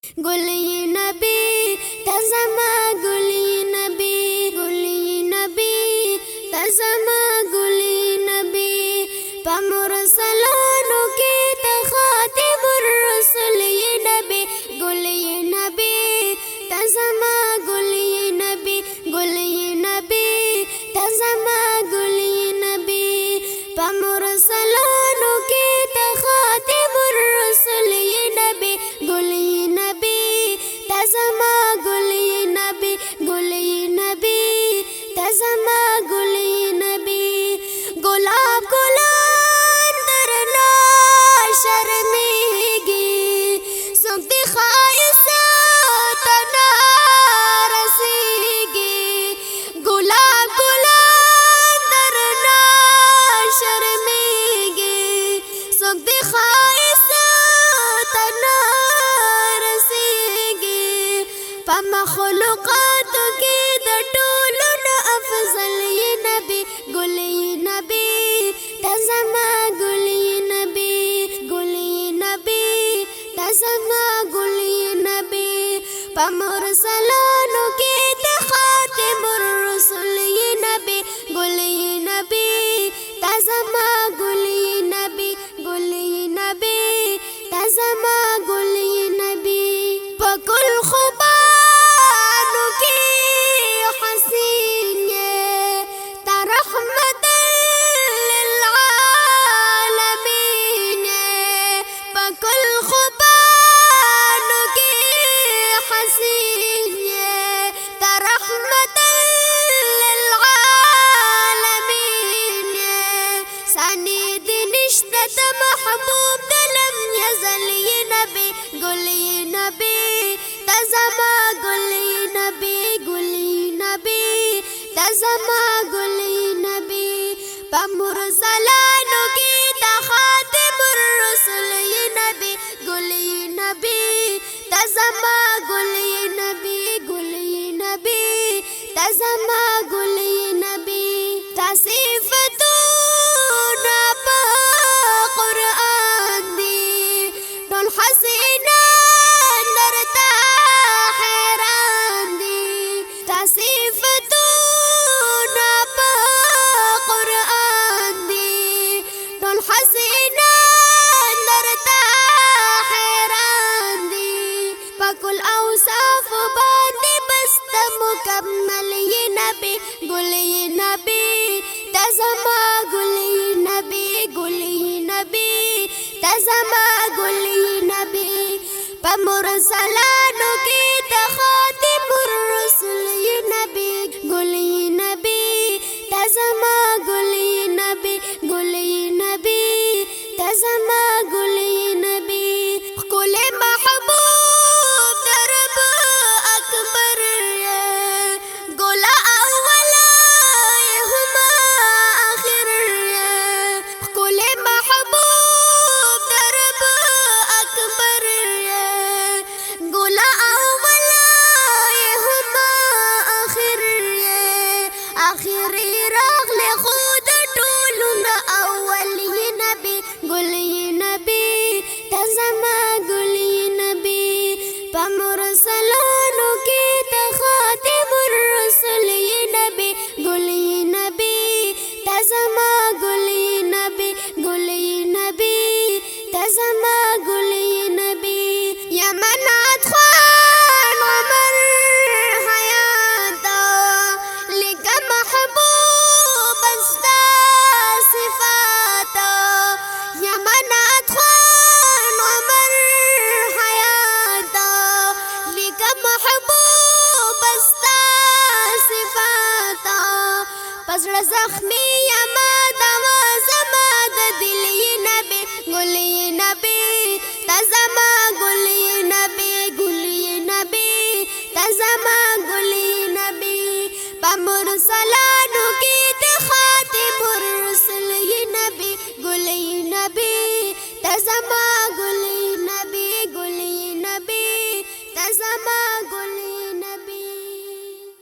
گلی نبی تزما گلی نبی گلی نبی تزما گلی نبی پمرسلانو کی تخاتم الرسل نبی گلی نبی تزما گلی نبی گلی نبی تزما گلی نبی پمرسلانو کی تخاتم الرسل نبی گلی نبی تزما گلی نبی گلی نبی تزما گلی نبی گلاب گلان درنا شرمیگی سوکتی خایستا تنا رسیگی گلاب گلان درنا شرمیگی سوکتی خایستا تنا مخلوقاتو کی د ټولو نه افضل ی نبی ګلی نبی تزما ګلی نبی ګلی نبی تزما ګلی نبی پمرسلانو کی د خاتم الرسل ی نبی ګلی نبی تزما ګلی نبی ګلی نبی تزما ګلی نبی پکل خوبا نشتت محبوب دلم یزلی نبی گلی نبی تزما گلی نبی گلی نبی تزما گلی نبی پمرسلانو کی تخاتم الرسل نبی گلی نبی تزما گلی نبی گلی نبی تزما گلی نبی تصفیفتو حسینا درتا حیران دی تصفیفتو نپا قرآن دی دل حسینا درتا حیران دی پکل اوصاف باندی بست مکمل ی نبی گلی نبی تزما گلی نبی گلی نبی تزما گلی نبی پمرسلانو کی تخا